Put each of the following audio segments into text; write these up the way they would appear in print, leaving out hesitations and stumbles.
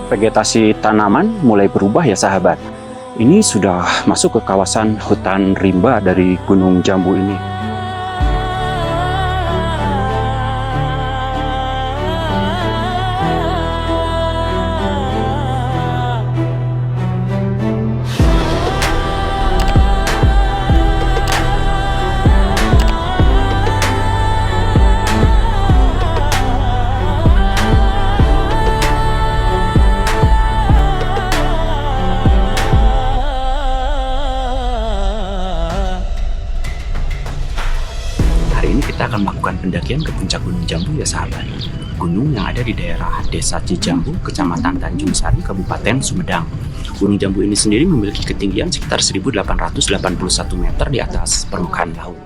Vegetasi tanaman mulai berubah ya sahabat. Ini sudah masuk ke kawasan hutan rimba dari Gunung Jambu ini. Kita akan melakukan pendakian ke puncak Gunung Jambu ya sahabat. Gunung yang ada di daerah Desa Cijambu, Kecamatan Tanjung Sari, Kabupaten Sumedang. Gunung Jambu ini sendiri memiliki ketinggian sekitar 1881 meter di atas permukaan laut.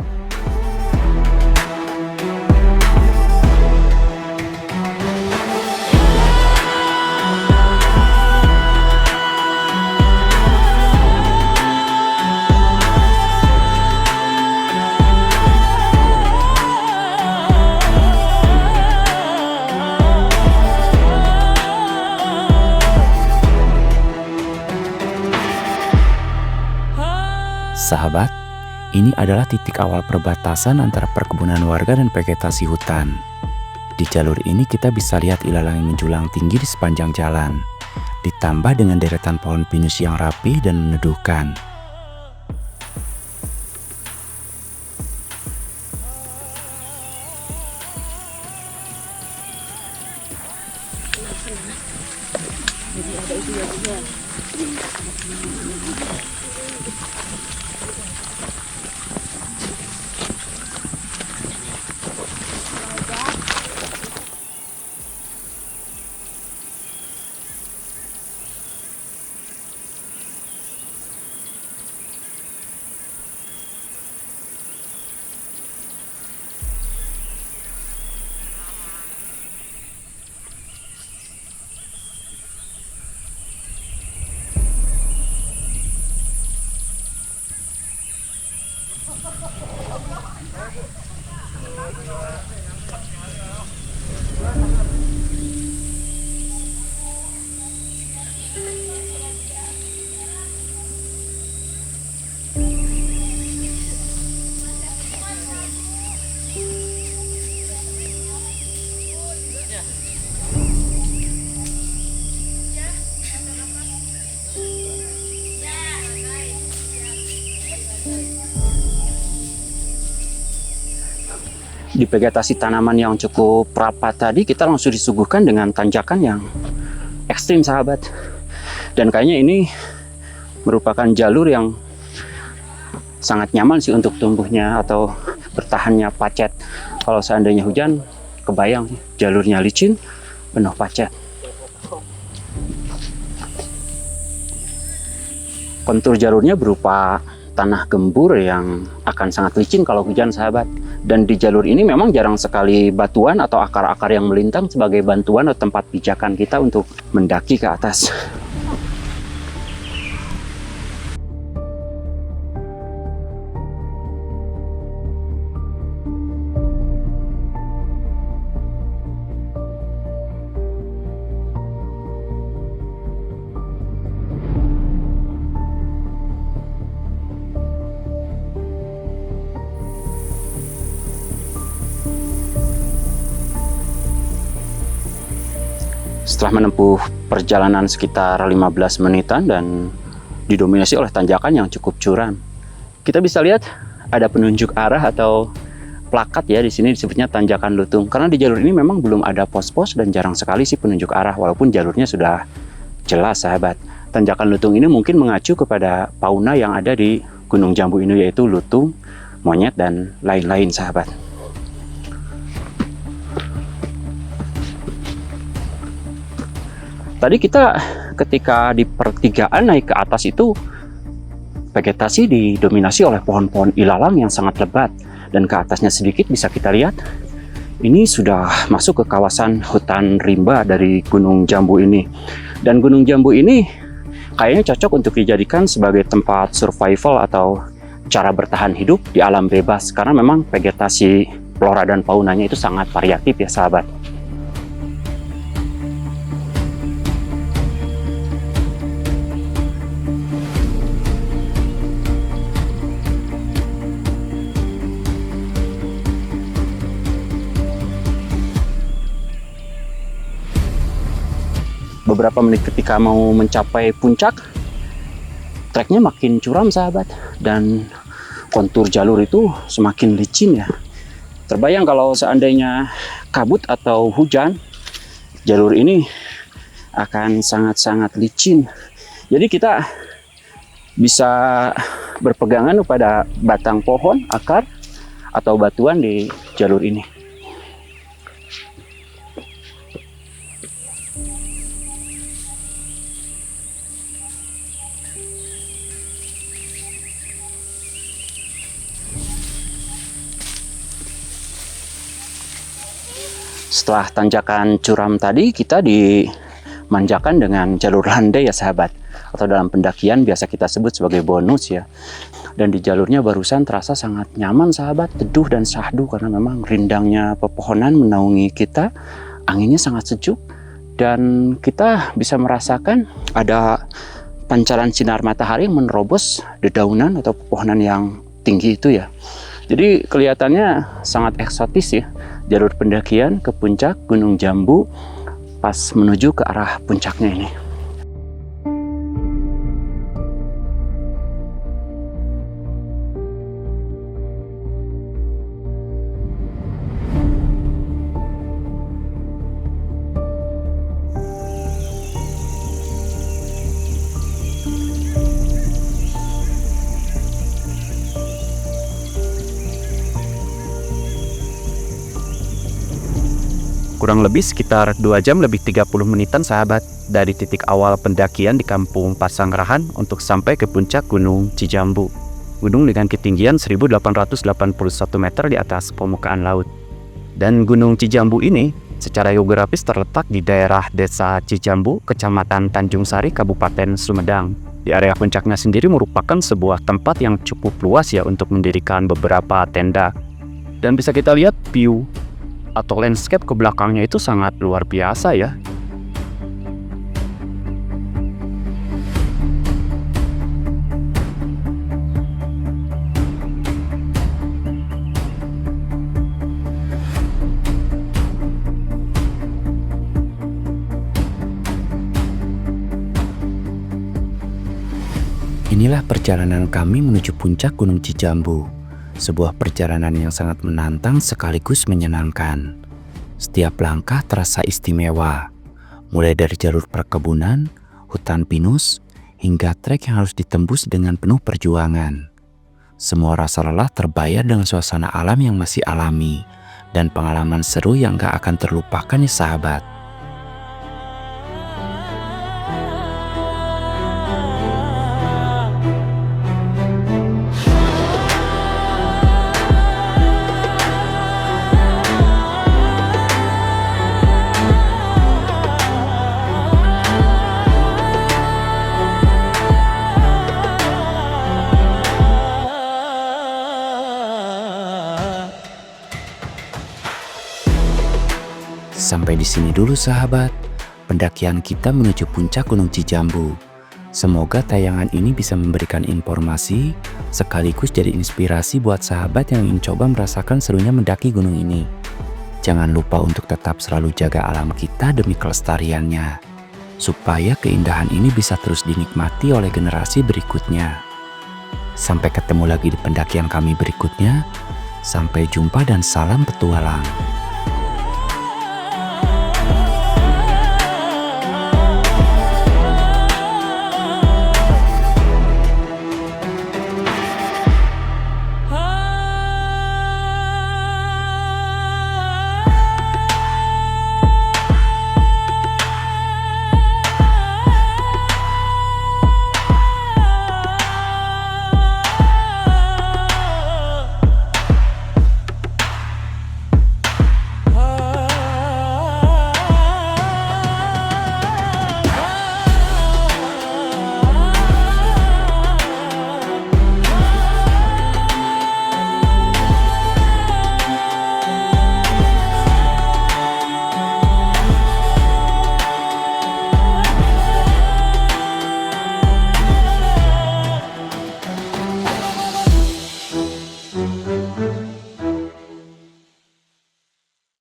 Sahabat, ini adalah titik awal perbatasan antara perkebunan warga dan vegetasi hutan. Di jalur ini kita bisa lihat ilalang yang menjulang tinggi di sepanjang jalan, ditambah dengan deretan pohon pinus yang rapi dan meneduhkan. Di vegetasi tanaman yang cukup rapat tadi, kita langsung disuguhkan dengan tanjakan yang ekstrim sahabat. Dan kayaknya ini merupakan jalur yang sangat nyaman sih untuk tumbuhnya atau bertahannya pacet. Kalau seandainya hujan, kebayang sih, jalurnya licin, penuh pacet. Kontur jalurnya berupa tanah gembur yang akan sangat licin kalau hujan sahabat. Dan di jalur ini memang jarang sekali batuan atau akar-akar yang melintang sebagai bantuan atau tempat pijakan kita untuk mendaki ke atas. Setelah menempuh perjalanan sekitar 15 menitan dan didominasi oleh tanjakan yang cukup curam, kita bisa lihat ada penunjuk arah atau plakat ya, di sini disebutnya tanjakan lutung. Karena di jalur ini memang belum ada pos-pos dan jarang sekali sih penunjuk arah, walaupun jalurnya sudah jelas sahabat. Tanjakan lutung ini mungkin mengacu kepada fauna yang ada di Gunung Jambu ini, yaitu lutung, monyet, dan lain-lain sahabat. Tadi kita ketika di pertigaan naik ke atas itu, vegetasi didominasi oleh pohon-pohon ilalang yang sangat lebat. Dan ke atasnya sedikit bisa kita lihat, ini sudah masuk ke kawasan hutan rimba dari Gunung Jambu ini. Dan Gunung Jambu ini kayaknya cocok untuk dijadikan sebagai tempat survival atau cara bertahan hidup di alam bebas. Karena memang vegetasi, flora dan faunanya itu sangat variatif ya sahabat. beberapa menit ketika mau mencapai puncak, treknya makin curam sahabat, dan kontur jalur itu semakin licin ya. Terbayang kalau seandainya kabut atau hujan, jalur ini akan sangat-sangat licin. Jadi kita bisa berpegangan pada batang pohon, akar, atau batuan di jalur ini. Setelah tanjakan curam tadi, kita dimanjakan dengan jalur landai ya sahabat, atau dalam pendakian biasa kita sebut sebagai bonus ya. Dan di jalurnya barusan terasa sangat nyaman sahabat, teduh dan syahdu karena memang rindangnya pepohonan menaungi kita, anginnya sangat sejuk, dan kita bisa merasakan ada pancaran sinar matahari yang menerobos dedaunan atau pepohonan yang tinggi itu ya. Jadi kelihatannya sangat eksotis ya, jalur pendakian ke puncak Gunung Jambu pas menuju ke arah puncaknya ini. Kurang lebih sekitar 2 jam lebih 30 menitan sahabat dari titik awal pendakian di Kampung Pasanggerahan untuk sampai ke puncak Gunung Cijambu. Gunung dengan ketinggian 1881 meter di atas permukaan laut. Dan Gunung Cijambu ini secara geografis terletak di daerah Desa Cijambu, Kecamatan Tanjung Sari, Kabupaten Sumedang. Di area puncaknya sendiri merupakan sebuah tempat yang cukup luas ya untuk mendirikan beberapa tenda. Dan bisa kita lihat view atau landscape ke belakangnya itu sangat luar biasa ya. Inilah perjalanan kami menuju puncak Gunung Cijambu. Sebuah perjalanan yang sangat menantang sekaligus menyenangkan. Setiap langkah terasa istimewa, mulai dari jalur perkebunan, hutan pinus, hingga trek yang harus ditembus dengan penuh perjuangan. Semua rasa lelah terbayar dengan suasana alam yang masih alami, dan pengalaman seru yang gak akan terlupakan ya sahabat. Sampai di sini dulu sahabat, pendakian kita menuju puncak Gunung Cijambu. Semoga tayangan ini bisa memberikan informasi sekaligus jadi inspirasi buat sahabat yang ingin coba merasakan serunya mendaki gunung ini. Jangan lupa untuk tetap selalu jaga alam kita demi kelestariannya, supaya keindahan ini bisa terus dinikmati oleh generasi berikutnya. Sampai ketemu lagi di pendakian kami berikutnya. Sampai jumpa dan salam petualang.